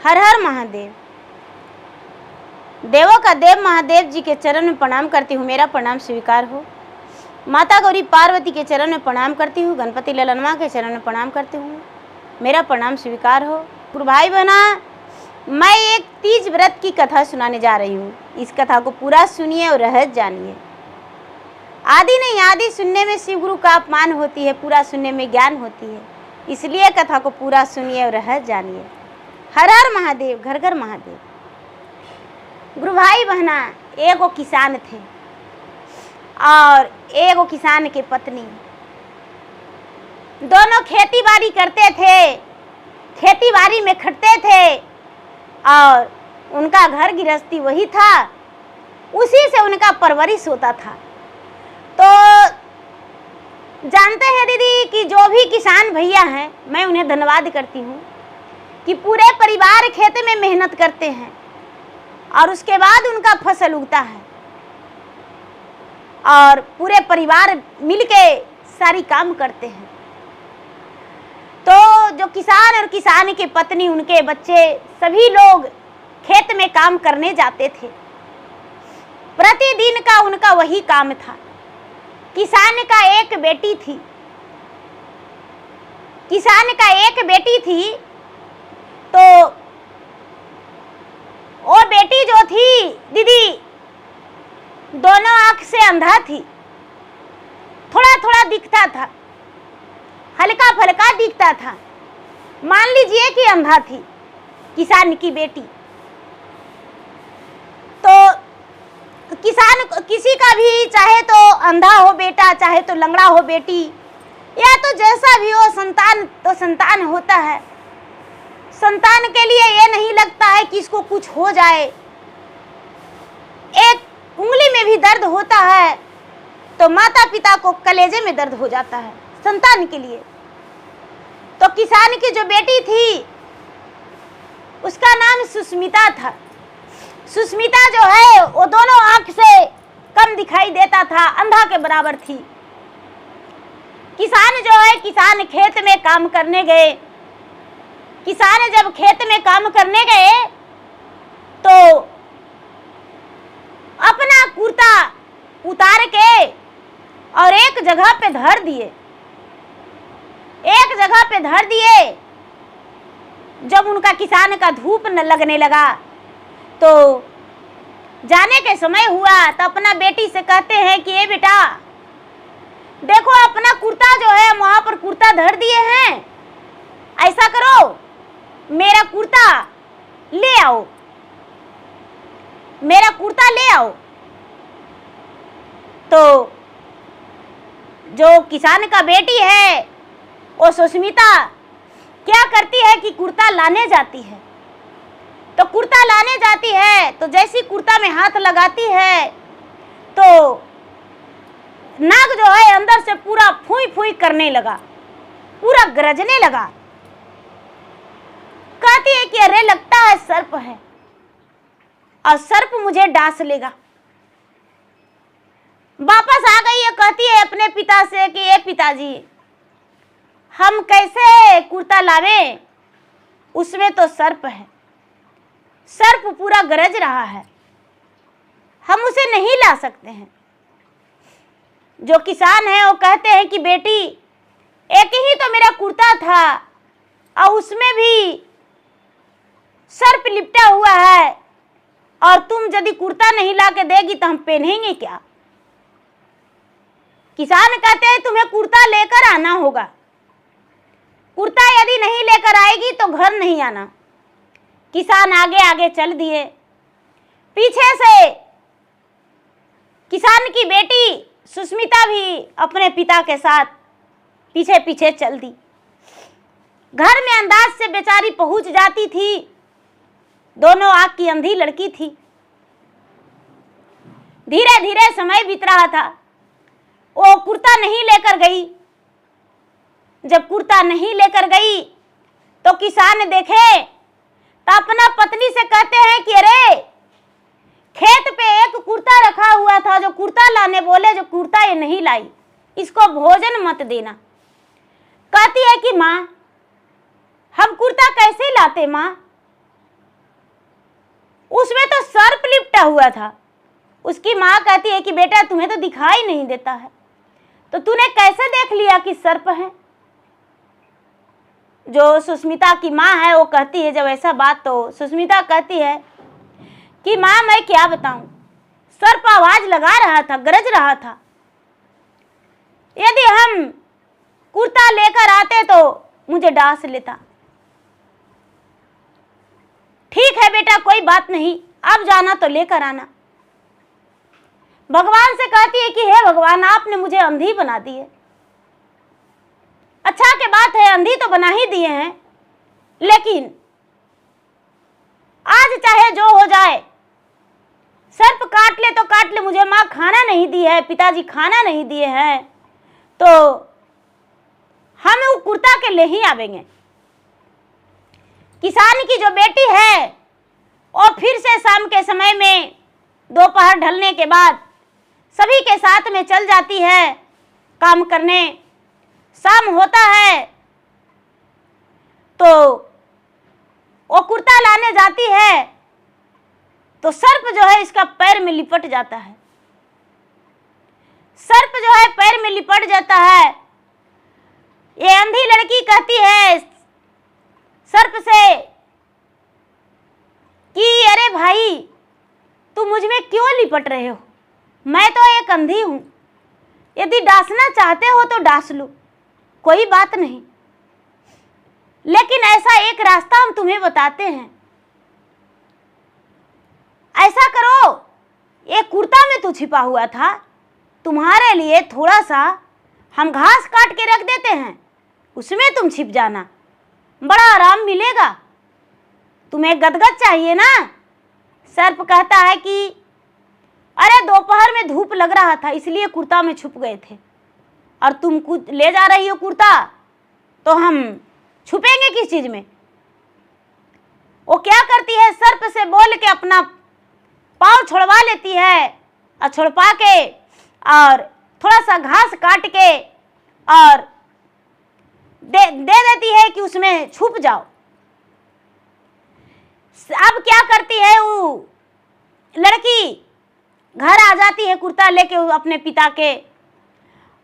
हर हर महादेव। देवों का देव महादेव जी के चरण में प्रणाम करती हूँ, मेरा प्रणाम स्वीकार हो। माता गौरी पार्वती के चरण में प्रणाम करती हूँ, गणपति ललनवा के चरण में प्रणाम करती हूँ, मेरा प्रणाम स्वीकार हो। गुरु भाई बहना, मैं एक तीज व्रत की कथा सुनाने जा रही हूँ। इस कथा को पूरा सुनिए और रहस्य जानिए। आदि नहीं आदि सुनने में शिव गुरु का अपमान होती है, पूरा सुनने में ज्ञान होती है। इसलिए कथा को पूरा सुनिए और रहस्य जानिए। हर हर महादेव, घर घर महादेव। गुरु भाई बहना, एगो किसान थे और एगो किसान के पत्नी, दोनों खेती बाड़ी करते थे, खेती बाड़ी में खटते थे और उनका घर गृहस्थी वही था, उसी से उनका परवरिश होता था। तो जानते हैं दीदी कि जो भी किसान भैया हैं, मैं उन्हें धन्यवाद करती हूँ कि पूरे परिवार खेत में मेहनत करते हैं और उसके बाद उनका फसल उगता है और पूरे परिवार मिलके सारी काम करते हैं। तो जो किसान और किसान की पत्नी, उनके बच्चे, सभी लोग खेत में काम करने जाते थे। प्रतिदिन का उनका वही काम था। किसान का एक बेटी थी, किसान का एक बेटी थी। तो वो बेटी जो थी दीदी, दोनों आंख से अंधा थी, थोड़ा थोड़ा दिखता था, हल्का फल्का दिखता था। मान लीजिए कि अंधा थी किसान की बेटी। तो किसान, किसी का भी चाहे तो अंधा हो बेटा, चाहे तो लंगड़ा हो बेटी, या तो जैसा भी हो, संतान तो संतान होता है। संतान के लिए ये नहीं लगता है कि इसको कुछ हो जाए। एक उंगली में भी दर्द होता है तो माता पिता को कलेजे में दर्द हो जाता है संतान के लिए। तो किसान की जो बेटी थी, उसका नाम सुस्मिता था। सुस्मिता जो है वो दोनों आंख से कम दिखाई देता था, अंधा के बराबर थी। किसान जो है, किसान खेत में काम करने गए। किसान जब खेत में काम करने गए तो अपना कुर्ता उतार के और एक जगह पे धर दिए, एक जगह पे धर दिए। जब उनका किसान का धूप न लगने लगा तो जाने के समय हुआ तो अपना बेटी से कहते हैं कि ये बेटा देखो, अपना कुर्ता जो है वहां पर कुर्ता धर दिए हैं, ऐसा करो मेरा कुर्ता ले आओ, मेरा कुर्ता ले आओ। तो जो किसान का बेटी है वो सुस्मिता क्या करती है कि कुर्ता लाने जाती है। तो कुर्ता लाने जाती है तो जैसी कुर्ता में हाथ लगाती है तो नाग जो है अंदर से पूरा फूई फूई करने लगा, पूरा गरजने लगा। कहती है कि अरे लगता है सर्प है और सर्प मुझे डांस लेगा। वापस आ गई है, कहती है अपने पिता से कि ये पिताजी, हम कैसे कुर्ता लावे, उसमें तो सर्प है, सर्प पूरा गरज रहा है, हम उसे नहीं ला सकते हैं। जो किसान है वो कहते हैं कि बेटी, एक ही तो मेरा कुर्ता था और उसमें भी सर्प लिपटा हुआ है, और तुम यदि कुर्ता नहीं ला के देगी तो हम पहनेंगे क्या। किसान कहते हैं तुम्हें कुर्ता लेकर आना होगा, कुर्ता यदि नहीं लेकर आएगी तो घर नहीं आना। किसान आगे आगे चल दिए, पीछे से किसान की बेटी सुस्मिता भी अपने पिता के साथ पीछे पीछे चल दी। घर में अंदाज से बेचारी पहुंच जाती थी, दोनों आंख की अंधी लड़की थी। धीरे धीरे समय बीत रहा था, वो कुर्ता नहीं लेकर गई। जब कुर्ता नहीं लेकर गई तो किसान देखे तो अपना पत्नी से कहते हैं कि अरे खेत पे एक कुर्ता रखा हुआ था, जो कुर्ता लाने बोले, जो कुर्ता ये नहीं लाई, इसको भोजन मत देना। कहती है कि माँ, हम कुर्ता कैसे लाते माँ, उसमें तो सर्प लिपटा हुआ था। उसकी माँ कहती है कि बेटा तुम्हें तो दिखाई नहीं देता है, तो तूने कैसे देख लिया कि सर्प है? जो सुष्मिता की माँ है वो कहती है जब ऐसा बात, तो सुष्मिता कहती है कि माँ मैं क्या बताऊं, सर्प आवाज लगा रहा था, गरज रहा था। यदि हम कुर्ता लेकर आते तो मुझे डांस लेता। ठीक है बेटा कोई बात नहीं, अब जाना तो लेकर आना। भगवान से कहती है कि हे भगवान आपने मुझे अंधी बना दी है। अच्छा की बात है अंधी तो बना ही दिए हैं, लेकिन आज चाहे जो हो जाए, सर्प काट ले तो काट ले, मुझे माँ खाना नहीं दी है, पिताजी खाना नहीं दिए हैं, तो हम वो कुर्ता के ले ही आवेंगे। किसान की जो बेटी है वो फिर से शाम के समय में दोपहर ढलने के बाद सभी के साथ में चल जाती है काम करने। शाम होता है तो वो कुर्ता लाने जाती है, तो सर्प जो है इसका पैर में लिपट जाता है। सर्प जो है पैर में लिपट जाता है। ये अंधी लड़की कहती है सर्प से कि अरे भाई तुम मुझ में क्यों लिपट रहे हो, मैं तो एक अंधी हूं, यदि डांसना चाहते हो तो डांस लो, कोई बात नहीं, लेकिन ऐसा एक रास्ता हम तुम्हें बताते हैं। ऐसा करो, ये कुर्ता में तो छिपा हुआ था, तुम्हारे लिए थोड़ा सा हम घास काट के रख देते हैं, उसमें तुम छिप जाना, बड़ा आराम मिलेगा। तुम्हें गदगद चाहिए ना? सर्प कहता है कि अरे दोपहर में धूप लग रहा था इसलिए कुर्ता में छुप गए थे, और तुम कुछ ले जा रही हो कुर्ता, तो हम छुपेंगे किस चीज में? वो क्या करती है, सर्प से बोल के अपना पाँव छुड़वा लेती है, और छुड़वा के और थोड़ा सा घास काट के और दे देती है कि उसमें छुप जाओ। अब क्या करती है वो लड़की, घर आ जाती है कुर्ता लेके अपने पिता के,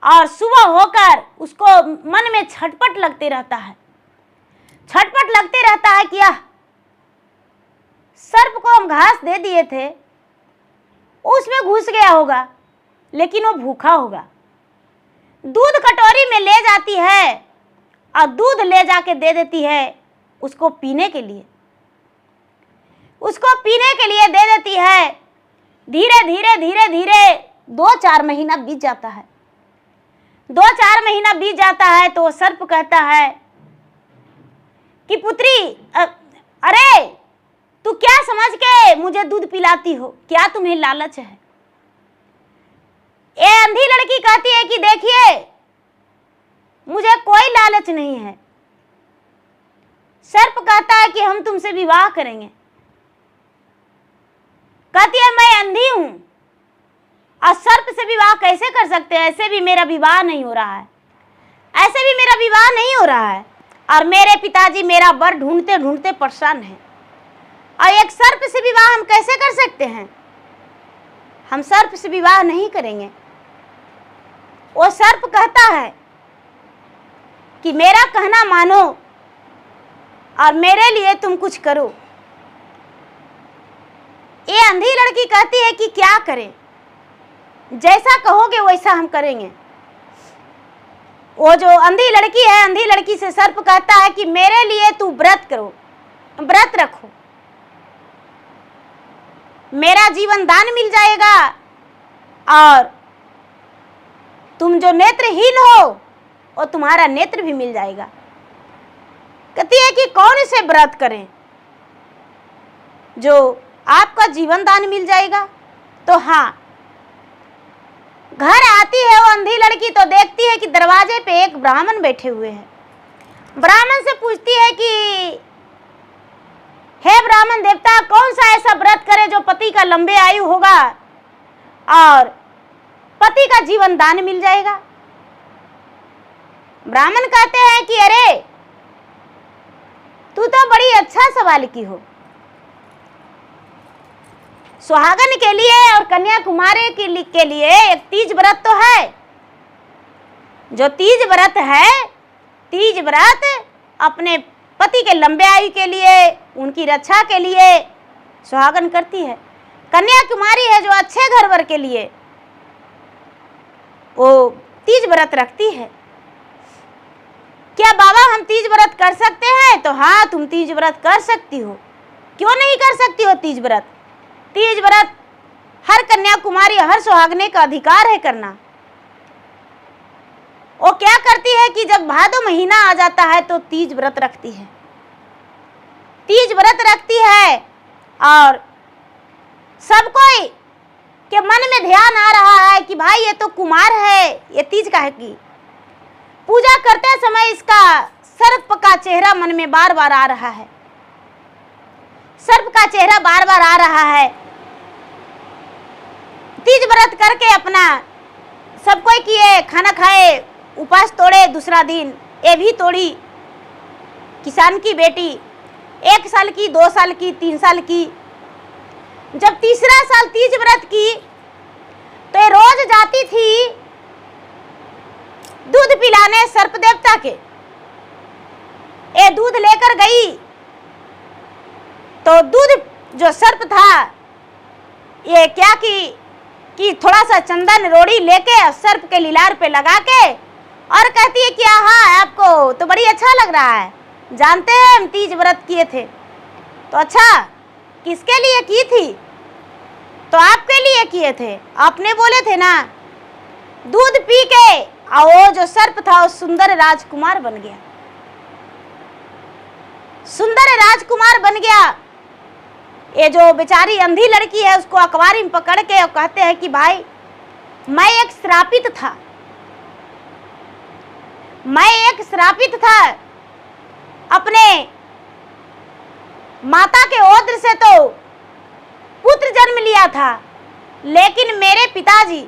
और सुबह होकर उसको मन में छटपट लगते रहता है, छटपट लगते रहता है कि यह सर्प को हम घास दे दिए थे, उसमें घुस गया होगा, लेकिन वो भूखा होगा। दूध कटोरी में ले जाती है और दूध ले जाके दे देती है उसको पीने के लिए, उसको पीने के लिए दे देती है। धीरे धीरे धीरे धीरे 2-4 महीना बीत जाता है। 2-4 महीना बीत जाता है तो सर्प कहता है कि पुत्री अरे तू क्या समझ के मुझे दूध पिलाती हो, क्या तुम्हें लालच है? ये अंधी लड़की कहती है कि देखिए मुझे कोई लालच नहीं है। सर्प कहता है कि हम तुमसे विवाह करेंगे। कहती है मैं अंधी हूं और सर्प से विवाह कैसे कर सकते हैं? ऐसे भी मेरा विवाह नहीं हो रहा है, ऐसे भी मेरा विवाह नहीं हो रहा है, और मेरे पिताजी मेरा वर ढूंढते ढूंढते परेशान हैं, और एक सर्प से विवाह हम कैसे कर सकते हैं? हम सर्प से विवाह नहीं करेंगे। वो सर्प कहता है कि मेरा कहना मानो और मेरे लिए तुम कुछ करो। ये अंधी लड़की कहती है कि क्या करें, जैसा कहोगे वैसा हम करेंगे। वो जो अंधी लड़की है, अंधी लड़की से सर्प कहता है कि मेरे लिए तू व्रत करो, व्रत रखो, मेरा जीवन दान मिल जाएगा, और तुम जो नेत्रहीन हो वो तुम्हारा नेत्र भी मिल जाएगा। कहती है कि कौन से व्रत करें जो आपका जीवन दान मिल जाएगा? तो हाँ, घर आती है वो अंधी लड़की तो देखती है कि दरवाजे पे एक ब्राह्मण बैठे हुए हैं। ब्राह्मण से पूछती है कि हे ब्राह्मण देवता, कौन सा ऐसा व्रत करे जो पति का लंबे आयु होगा और पति का जीवन दान मिल जाएगा? ब्राह्मण कहते हैं कि अरे तू तो बड़ी अच्छा सवाल की हो, सुहागन के लिए और कन्याकुमारी के लिए एक तीज व्रत तो है। जो तीज व्रत है, तीज व्रत अपने पति के लंबे आयु के लिए, उनकी रक्षा के लिए सुहागन करती है। कन्याकुमारी है जो अच्छे घर वर के लिए वो तीज व्रत रखती है। क्या बाबा हम तीज व्रत कर सकते हैं? तो हाँ, तुम तीज व्रत कर सकती हो। क्यों नहीं कर सकती हो तीज व्रत? तीज व्रत हर कन्याकुमारी, हर सुहागने का अधिकार है करना। वो क्या करती है कि जब भादो महीना आ जाता है तो तीज व्रत रखती है। तीज व्रत रखती है और सब कोई के मन में ध्यान आ रहा है कि भाई ये तो कुमार है, ये तीज का है की पूजा करते समय इसका सर्प का चेहरा मन में बार बार आ रहा है। सर्प का चेहरा बार बार आ रहा है। तीज व्रत करके अपना सब कोई किए, खाना खाए, उपवास तोड़े, दूसरा दिन ये भी तोड़ी। किसान की बेटी 1 साल की, 2 साल की, 3 साल की, जब तीसरा साल तीज व्रत की तो ये रोज जाती थी दूध पिलाने सर्प देवता के। ये दूध लेकर गई तो दूध जो सर्प था ये क्या कि थोड़ा सा चंदन रोड़ी लेके सर्प के लीलार पे लगा के और कहती है कि हाँ आपको तो बड़ी अच्छा लग रहा है, जानते हैं हम तीज व्रत किए थे। तो अच्छा किसके लिए की थी? तो आपके लिए किए थे, आपने बोले थे ना। दूध पी के और वो जो सर्प था वो सुंदर राजकुमार बन गया, सुंदर राजकुमार बन गया। ये जो बेचारी अंधी लड़की है उसको अखबारी में पकड़ के और कहते हैं कि भाई मैं एक श्रापित था, मैं एक श्रापित था। अपने माता के ओद्र से तो पुत्र जन्म लिया था, लेकिन मेरे पिताजी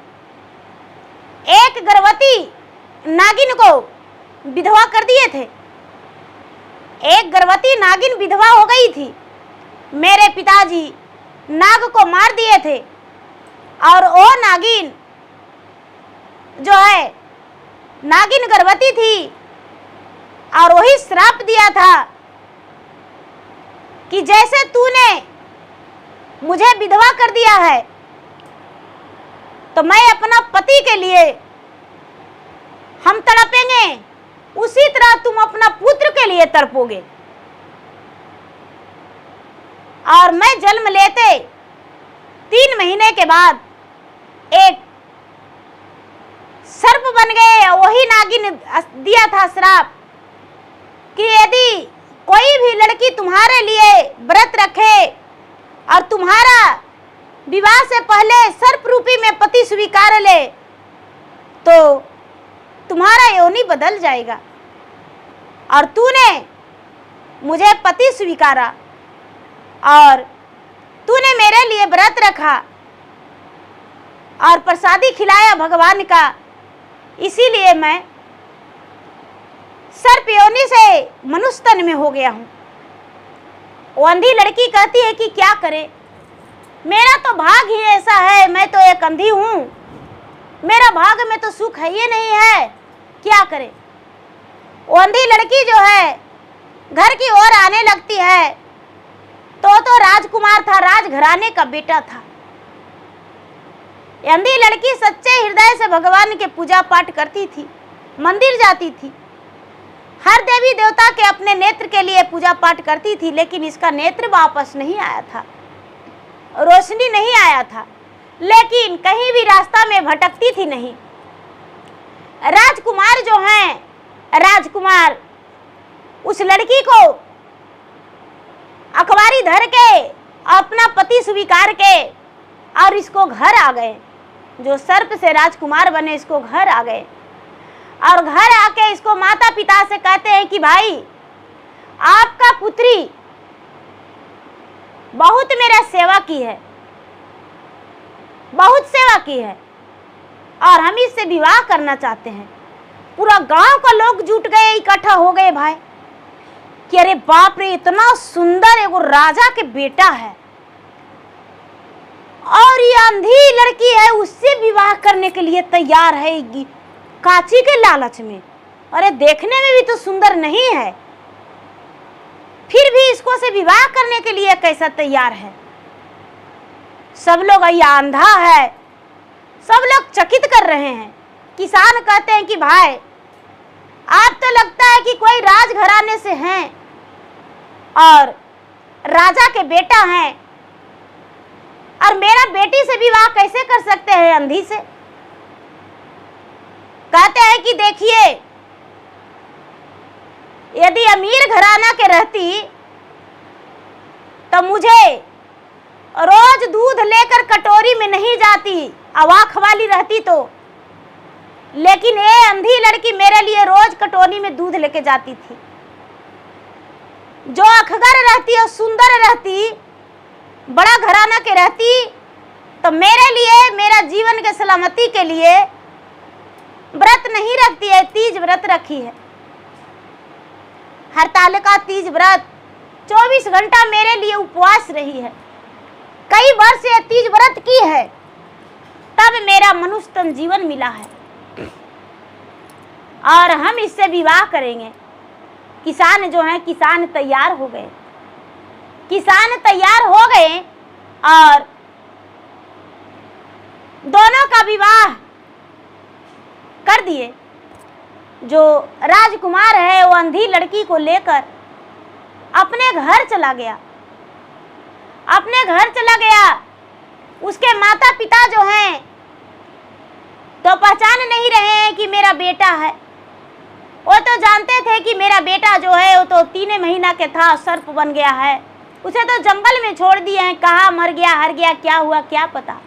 एक गर्भवती नागिन को विधवा कर दिए थे। एक गर्भवती नागिन विधवा हो गई थी। मेरे पिताजी नाग को मार दिए थे और वो नागिन जो है नागिन गर्भवती थी और वही श्राप दिया था कि जैसे तूने मुझे विधवा कर दिया है तो मैं अपना पति के लिए हम तड़पेंगे, उसी तरह तुम अपना पुत्र के लिए तड़पोगे। और मैं जन्म लेते 3 महीने के बाद एक सर्प बन गए। वही नागिन दिया था श्राप कि यदि कोई भी लड़की तुम्हारे लिए व्रत रखे और तुम्हारा विवाह से पहले सर्प रूपी में पति स्वीकार ले तो तुम्हारा योनि बदल जाएगा। और तूने मुझे पति स्वीकारा और तूने मेरे लिए व्रत रखा और प्रसादी खिलाया भगवान का, इसीलिए मैं सर्प योनि से मनुष्य तन में हो गया हूँ। वो अंधी लड़की कहती है कि क्या करे, मेरा तो भाग ही ऐसा है, मैं तो एक अंधी हूँ, मेरा भाग में तो सुख है ये नहीं है, क्या करे। वो अंधी लड़की जो है घर की ओर आने लगती है तो राजकुमार था, राजघराने का बेटा था। ये अंधी लड़की सच्चे हृदय से भगवान के पूजा पाठ करती थी, मंदिर जाती थी, हर देवी देवता के अपने नेत्र के लिए पूजा पाठ करती थी, लेकिन इसका नेत्र वापस नहीं आया था, रोशनी नहीं आया था। लेकिन कहीं भी रास्ता में भटकती थी नहीं। राजकुमार जो हैं, राजकुमार उस लड़की को अखबारी धर के अपना पति स्वीकार के और इसको घर आ गए। जो सर्प से राजकुमार बने इसको घर आ गए और घर आके इसको माता पिता से कहते हैं कि भाई आपका पुत्री बहुत मेरा सेवा की है, बहुत सेवा की है और हम इससे विवाह करना चाहते हैं। पूरा गांव का लोग जुट गए, इकट्ठा हो गए भाई कि अरे बाप रे, इतना सुंदर एगो राजा के बेटा है, और ये अंधी लड़की है उससे विवाह करने के लिए तैयार है काची के लालच में। अरे देखने में भी तो सुंदर नहीं है, फिर भी इसको से विवाह करने के लिए कैसा तैयार है। सब लोग यह अंधा है, सब लोग चकित कर रहे हैं। किसान कहते हैं कि भाई आप तो लगता है कि कोई राजघराने से हैं और राजा के बेटा हैं, और मेरा बेटी से विवाह कैसे कर सकते हैं अंधी से। कहते हैं कि देखिए, यदि अमीर घराना के रहती तो मुझे रोज दूध लेकर कटोरी में नहीं जाती, अवाक वाली रहती तो, लेकिन ये अंधी लड़की मेरे लिए रोज कटोरी में दूध लेके जाती थी। जो अखगर रहती और सुंदर रहती, बड़ा घराना के रहती, तो मेरे लिए, मेरा जीवन के सलामती के लिए व्रत नहीं रखती है, तीज व्रत रखी है। हरतालिका तीज व्रत 24 घंटा मेरे लिए उपवास रही है। कई वर्ष से तीज व्रत की है, तब मेरा मनुष्य तन जीवन मिला है और हम इससे विवाह करेंगे। किसान जो हैं, किसान तैयार हो गए, किसान तैयार हो गए और दोनों का विवाह कर दिए। जो राजकुमार है वो अंधी लड़की को लेकर अपने घर चला गया, अपने घर चला गया। उसके माता पिता जो हैं तो पहचान नहीं रहे हैं कि मेरा बेटा है। वो तो जानते थे कि मेरा बेटा जो है वो तो 3 महीना के था, सर्प बन गया है, उसे तो जंगल में छोड़ दिए हैं, कहाँ मर गया, हर गया, क्या हुआ क्या पता।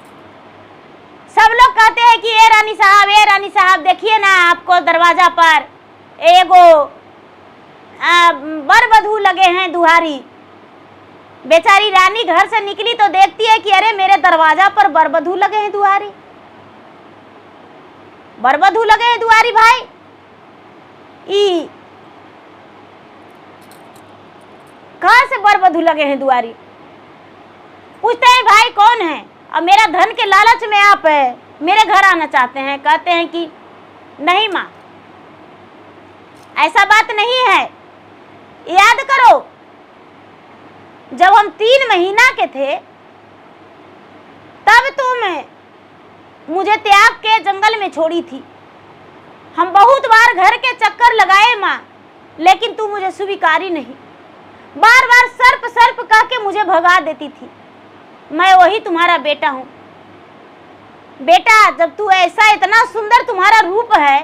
सब लोग कहते हैं कि ए रानी साहब देखिए ना, आपको दरवाजा पर एगो बर वधू लगे हैं दुहारी। बेचारी रानी घर से निकली तो देखती है कि अरे मेरे दरवाजा पर बर वधू लगे हैं दुहारी, बर वधू लगे हैं दुहारी। भाई कहाँ से बर वधू लगे हैं दुआरी? पूछते हैं भाई कौन है, और मेरा धन के लालच में आप मेरे घर आना चाहते हैं। कहते हैं कि नहीं माँ, ऐसा बात नहीं है। याद करो, जब हम 3 महीना के थे तब तुम मुझे त्याग के जंगल में छोड़ी थी। हम बहुत बार घर के चक्कर लगाए माँ, लेकिन तू मुझे स्वीकारी नहीं। बार बार सर्प सर्प कह के मुझे भगा देती थी। मैं वही तुम्हारा बेटा हूँ। बेटा, जब तू ऐसा इतना सुंदर तुम्हारा रूप है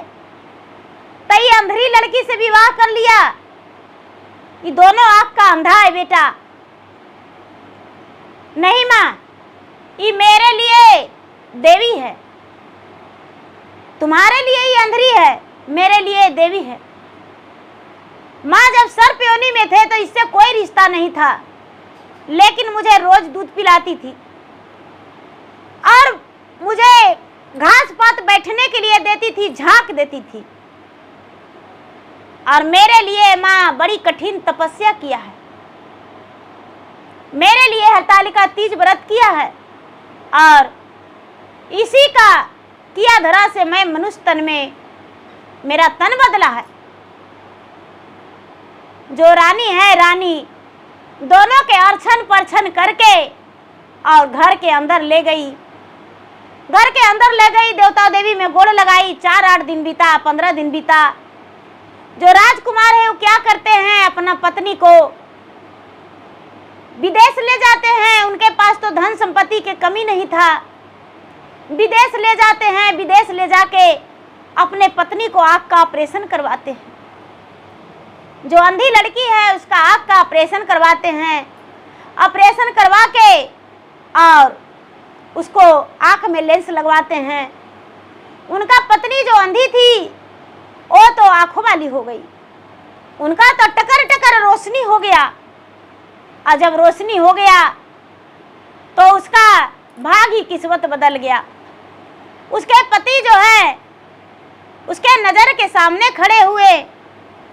तो ये अंधरी लड़की से विवाह कर लिया। ये दोनों आँख का अंधा है बेटा। नहीं माँ, ये मेरे लिए देवी है, तुम्हारे लिए ये अंधरी है, मेरे लिए देवी है। माँ, जब सर्प योनि में थे तो इससे कोई रिश्ता नहीं था, लेकिन मुझे रोज दूध पिलाती थी और मुझे घास पात बैठने के लिए देती थी, झांक देती थी। और मेरे लिए माँ बड़ी कठिन तपस्या किया है, मेरे लिए हरतालिका तीज व्रत किया है, और इसी का किया धरा से मैं मनुष्य तन में मेरा तन बदला है। जो रानी है, रानी दोनों के अर्चन परछन करके और घर के अंदर ले गई, घर के अंदर ले गई, देवता देवी में गोड़ लगाई। 4-8 दिन बीता, 15 दिन बीता। जो राजकुमार है वो क्या करते हैं, अपना पत्नी को विदेश ले जाते हैं। उनके पास तो धन संपत्ति की कमी नहीं था, विदेश ले जाते हैं। विदेश ले जाके अपने पत्नी को आँख का ऑपरेशन करवाते हैं। जो अंधी लड़की है उसका आँख का ऑपरेशन करवाते हैं। ऑपरेशन करवा के और उसको आँख में लेंस लगवाते हैं। उनका पत्नी जो अंधी थी वो तो आँखों वाली हो गई, उनका तो टकर टकर रोशनी हो गया। और जब रोशनी हो गया तो उसका भाग ही किस्मत बदल गया। उसके पति जो है उसके नजर के सामने खड़े हुए,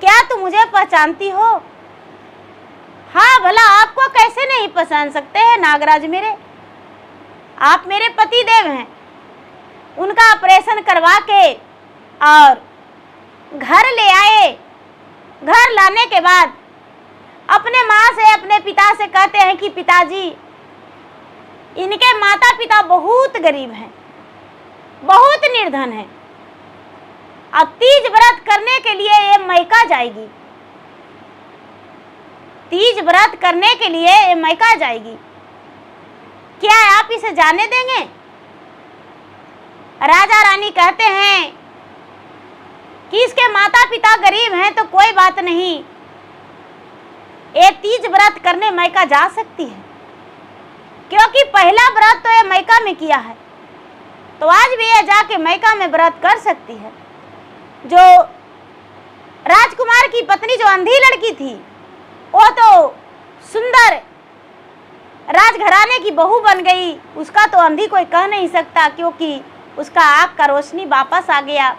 क्या तुम मुझे पहचानती हो? हाँ भला, आपको कैसे नहीं पहचान सकते हैं नागराज मेरे। आप मेरे पति देव हैं। उनका ऑपरेशन करवा के और घर ले आए। घर लाने के बाद अपने माँ से, अपने पिता से कहते हैं कि पिताजी, इनके माता पिता बहुत गरीब हैं, बहुत निर्धन हैं। अब तीज व्रत करने के लिए ये मैका जाएगी, तीज व्रत करने के लिए ये मैका जाएगी, क्या आप इसे जाने देंगे? राजा रानी कहते हैं कि इसके माता पिता गरीब हैं तो कोई बात नहीं, ये तीज व्रत करने मैका जा सकती है, क्योंकि पहला व्रत तो ये मैका में किया है, तो आज भी ये जाके मैका में व्रत कर सकती है। जो राजकुमार की पत्नी जो अंधी लड़की थी, वो तो सुंदर राजघराने की बहू बन गई, उसका तो अंधी कोई कह नहीं सकता, क्योंकि उसका आँख का रोशनी वापस आ गया।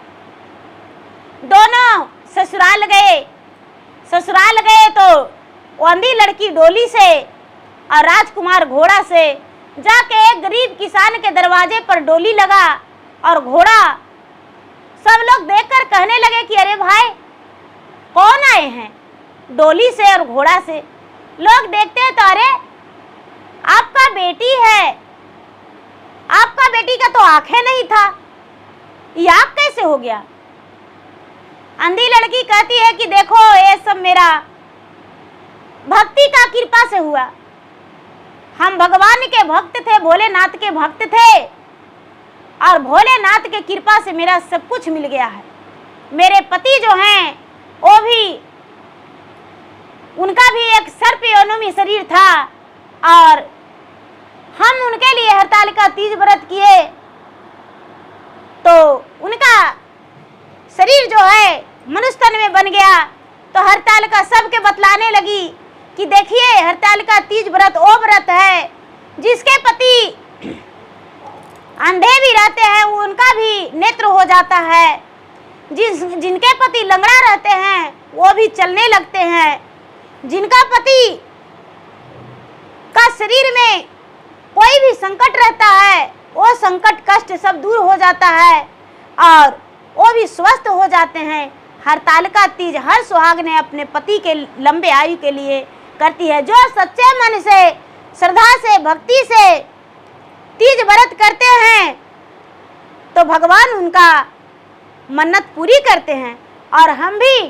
दोनों ससुराल गए। ससुराल गए तो वो अंधी लड़की डोली से और राजकुमार घोड़ा से जाके एक गरीब किसान के दरवाजे पर डोली लगा, और घोड़ा सब लोग देखकर कहने लगे कि अरे भाई, कौन आए हैं डोली से और घोड़ा से। लोग देखते हैं तो अरे आपका बेटी है, आपका बेटी का तो आंखें नहीं था, ये आँख कैसे हो गया? अंधी लड़की कहती है कि देखो, ये सब मेरा भक्ति का कृपा से हुआ। हम भगवान के भक्त थे, भोलेनाथ के भक्त थे, और भोलेनाथ के कृपा से मेरा सब कुछ मिल गया है। मेरे पति जो हैं वो भी, उनका भी एक सर्प योनि में शरीर था, और हम उनके लिए हरतालिका तीज व्रत किए तो उनका शरीर जो है मनुष्य तन में बन गया। तो हरतालिका सबके बतलाने लगी कि देखिए, हरतालिका तीज व्रत वो व्रत है जिसके पति अंधे भी रहते हैं, उनका भी नेत्र हो जाता है। जिनके पति लंगड़ा रहते हैं वो भी चलने लगते हैं। जिनका पति का शरीर में कोई भी संकट रहता है, वो संकट कष्ट सब दूर हो जाता है और वो भी स्वस्थ हो जाते हैं। हरतालिका तीज हर सुहागने अपने पति के लंबे आयु के लिए करती है। जो सच्चे मन से, श्रद्धा से, भक्ति से तीज व्रत करते हैं तो भगवान उनका मन्नत पूरी करते हैं। और हम भी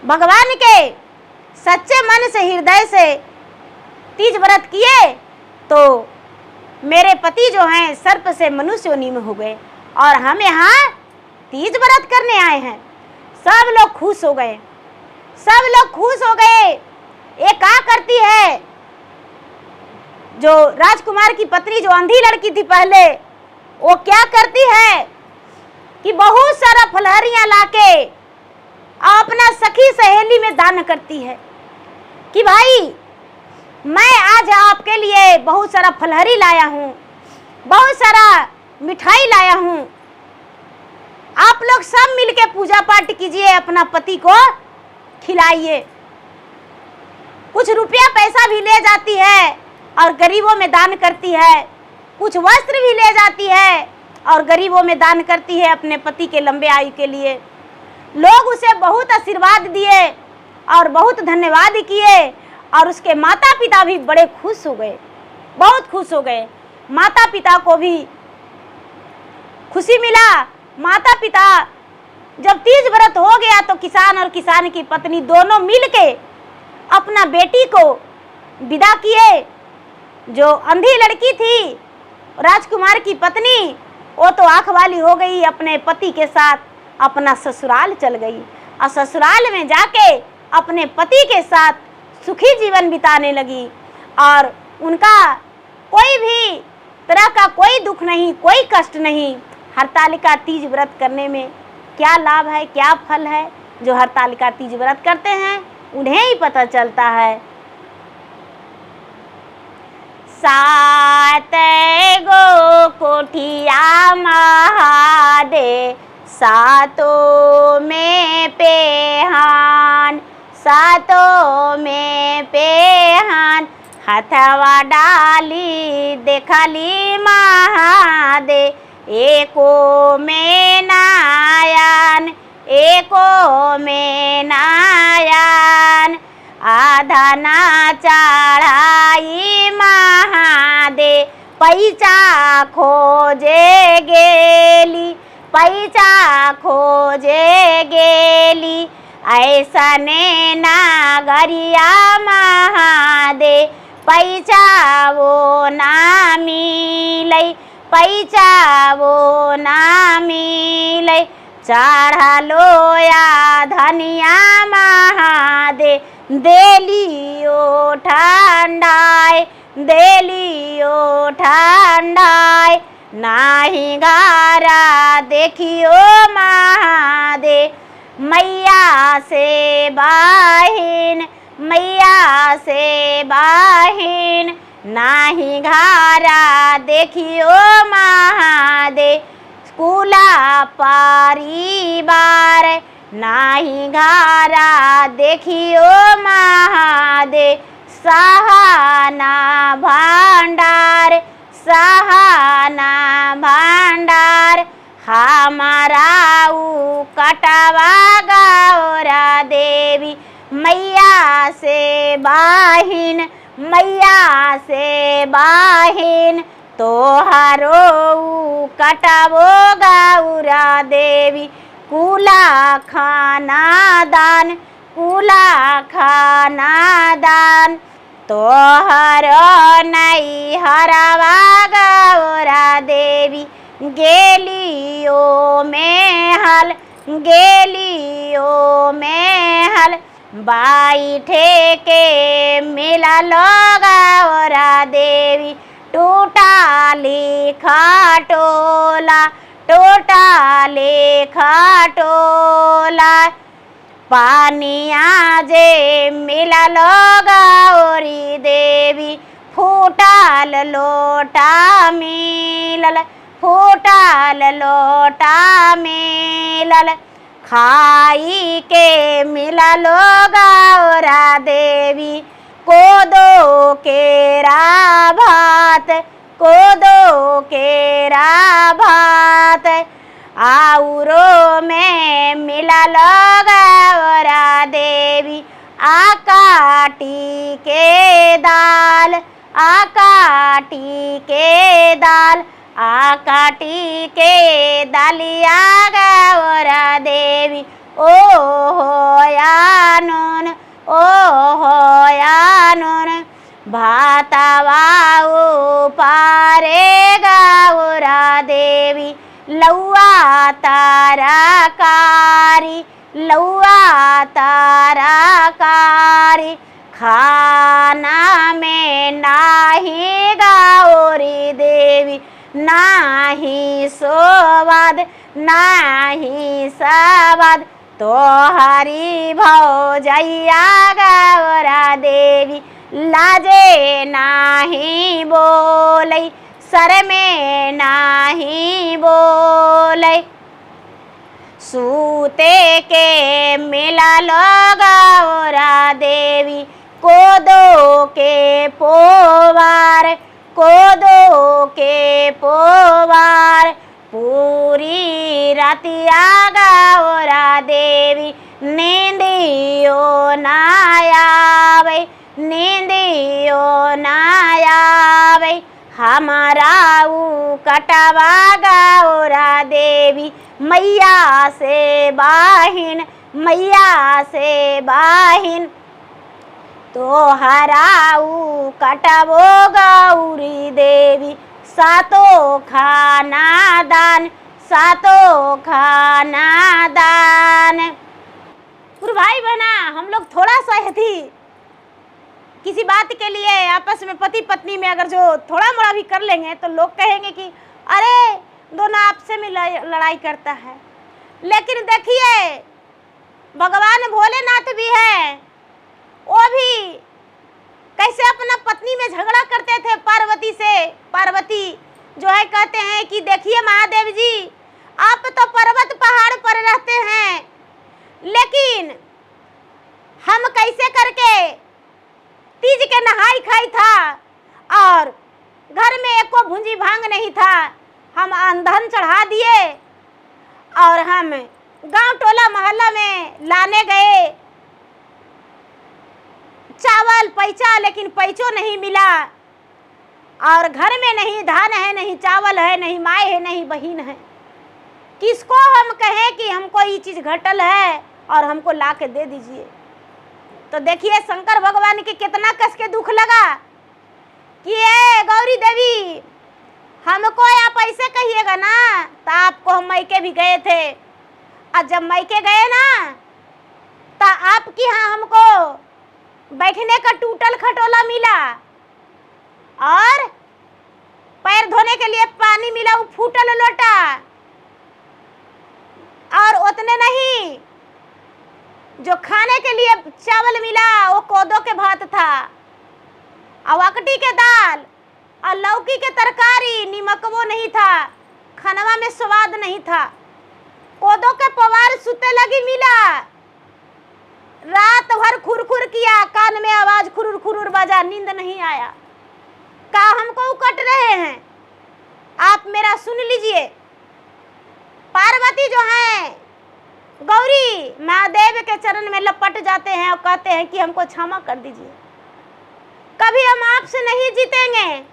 भगवान के सच्चे मन से, हृदय से तीज व्रत किए तो मेरे पति जो हैं सर्प से मनुष्य योनि में हो गए, और हम यहाँ तीज व्रत करने आए हैं। सब लोग खुश हो गए, सब लोग खुश हो गए। ये क्या करती है, जो राजकुमार की पत्नी जो अंधी लड़की थी पहले, वो क्या करती है कि बहुत सारा फलहरियाँ लाके अपना सखी सहेली में दान करती है कि भाई, मैं आज आपके लिए बहुत सारा फलहरी लाया हूँ, बहुत सारा मिठाई लाया हूँ, आप लोग सब मिलके पूजा पाठ कीजिए, अपना पति को खिलाइए। कुछ रुपया पैसा भी ले जाती है और गरीबों में दान करती है, कुछ वस्त्र भी ले जाती है और गरीबों में दान करती है अपने पति के लंबे आयु के लिए। लोग उसे बहुत आशीर्वाद दिए और बहुत धन्यवाद किए, और उसके माता पिता भी बड़े खुश हो गए, बहुत खुश हो गए। माता पिता को भी खुशी मिला। माता पिता जब तीज व्रत हो गया तो किसान और किसान की पत्नी दोनों मिलके अपना बेटी को विदा किए। जो अंधी लड़की थी, राजकुमार की पत्नी, वो तो आँख वाली हो गई, अपने पति के साथ अपना ससुराल चल गई, और ससुराल में जाके अपने पति के साथ सुखी जीवन बिताने लगी। और उनका कोई भी तरह का कोई दुख नहीं, कोई कष्ट नहीं। हरतालिका तीज व्रत करने में क्या लाभ है, क्या फल है, जो हरतालिका तीज व्रत करते हैं उन्हें ही पता चलता है। सात गो कोठिया महादेव, सातों में पेहान, सातों में पेहान, हथवा डाली देखली महादेव एको में नायन, एको में नायन। आधा ना चढ़ाई महादेव पैसा खोजे गेली, पैसा खोजे गेली। ऐसने नागरिया महादेव पैसा वो ना मिलै, पैसा वो ना मिलै। चढ़लो या धनिया महादेव देलियो ठंडाई, देलियो ठंडाई। नाही गारा देखियो महादेव मैया से बाहिन, मैया से बाहिन। नाही घारा देखियो महादेव कुला परिवार, नाही घारा देखियो महादेव सहाना भंडार, सहाना भंडार। हमारा ऊ कटवा गौरा देवी मैया से बाहिन, मैया से बाहिन। तोहरो ऊ कटवो गौरा देवी कुला खाना दान, कुला खाना दान। तोहर नहीं हरवा गौरा देवी गेलियो में हल, गेलियो में हल। बैठे के मिललो गौरा देवी टूटा लिखा टोला, टूटा लिखा टोला। पानिया जे मिललो गौरी देवी फूटल लोटा मिलल, फूटल लोटा मिलल। खाई के मिललो गौरा देवी कोदो केरा भात, कोदो केरा भात। आउरो में मिललो गौरा देवी आकाटी के दाल, आकाटी के दाल। आकाटी के दालिया गौरा देवी ओ होया नून, ओ होया नून। भातवा पारे गौरा देवी लौआ ताराकारी, लौआ ताराकारी। खाना में नाही गौरी देवी नाही स्वाद, नाही स्वाद। तोहरी भौजैया गौरा देवी लाजे नाही बोलै, सर में नाही बोलै। सूते के मिललो गौरा देवी कोदो के पोवार, कोदो के पोवार। पूरी रातिया गौरा देवी नींदियो ना आवे, नींदियो ना आवे। हमारा ऊ कटवा गौरा देवी मैया से बाहिन, मैया से बाहिन। तोहरा ऊ कटवो गौरी देवी सातो खाना दान, सातो खाना दान। गुरु भाई बहना हम लोग थोड़ा सा यदि किसी बात के लिए आपस में पति पत्नी में अगर जो थोड़ा मोड़ा भी कर लेंगे तो लोग कहेंगे कि अरे दोनों आपसे में लड़ाई करता है। लेकिन देखिए भगवान भोलेनाथ भी है, वो भी कैसे अपना पत्नी में झगड़ा करते थे पार्वती से। पार्वती जो है कहते हैं कि देखिए महादेव जी आप तो पर्वत पहाड़ पर रहते हैं, लेकिन हम कैसे करके तीज के नहाई खाई था और घर में एको भुंजी भांग नहीं था। हम अंधन चढ़ा दिए और हम गांव टोला मोहल्ला में लाने गए चावल पैसा, लेकिन पैसों नहीं मिला और घर में नहीं धान है, नहीं चावल है, नहीं माँ है, नहीं बहन है। किसको हम कहें कि हमको ये चीज़ घटल है और हमको ला के दे दीजिए। तो देखिए शंकर भगवान के कितना कस के दुख लगा कि ये गौरी देवी हमको आप ऐसे कहिएगा ना, तो आपको हम मैके भी गए थे और जब मैके गए ना तो आपके यहाँ हमको बैठने का टूटल खटोला मिला और पैर धोने के लिए पानी मिला, वो फूटल लोटा। और उतने नहीं, जो खाने के लिए चावल मिला वो कोदो के भात था, अवकटी के दाल और लौकी के तरकारी, निमक वो नहीं था, खानवा में स्वाद नहीं था। कोदो के पवार सुते लगी मिला, रात भर खुरखुर किया, कान में आवाज खुरुर खुरुर बजा, नींद नहीं आया। का हमको उकट रहे हैं, आप मेरा सुन लीजिए। पार्वती जो है गौरी महादेव के चरण में लपट जाते हैं और कहते हैं कि हमको क्षमा कर दीजिए, कभी हम आपसे नहीं जीतेंगे,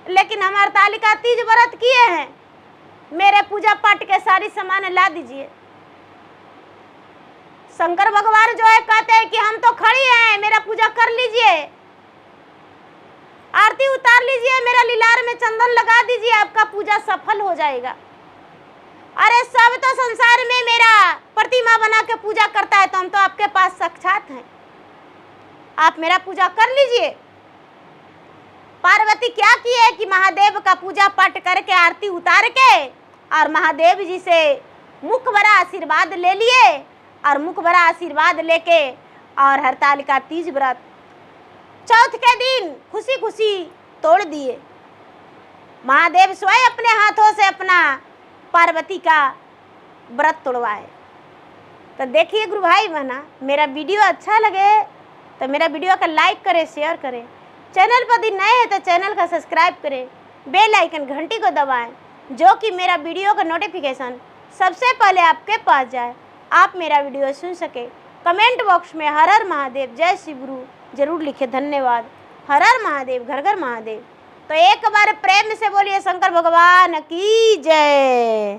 लेकिन हम हरतालिका तीज व्रत किए हैं, मेरे पूजा पाठ के सारी सामान ला दीजिए। शंकर भगवान जो है कहते हैं कि हम तो खड़ी हैं, मेरा पूजा कर लीजिए, आरती उतार लीजिए, मेरा लीलार में चंदन लगा दीजिए, आपका पूजा सफल हो जाएगा। अरे सब तो संसार में मेरा प्रतिमा बना के पूजा करता है, तो हम तो आपके पास साक्षात हैं, आप मेरा पूजा कर लीजिए। पार्वती क्या किए कि महादेव का पूजा पाठ करके आरती उतार के और महादेव जी से मुख भरा आशीर्वाद ले लिए और मुख भरा आशीर्वाद लेके और हरतालिका तीज व्रत चौथ के दिन खुशी खुशी तोड़ दिए। महादेव स्वयं अपने हाथों से अपना पार्वती का व्रत तोड़वाए। तो देखिए गुरु भाई बहना, मेरा वीडियो अच्छा लगे तो मेरा वीडियो का लाइक करें, शेयर करें, चैनल पर यदि नए हैं तो चैनल का सब्सक्राइब करें, बेल आइकन घंटी को दबाएं, जो कि मेरा वीडियो का नोटिफिकेशन सबसे पहले आपके पास जाए, आप मेरा वीडियो सुन सके। कमेंट बॉक्स में हर हर महादेव जय श्री गुरु जरूर लिखे। धन्यवाद। हर हर महादेव, घर घर महादेव। तो एक बार प्रेम से बोलिए शंकर भगवान की जय।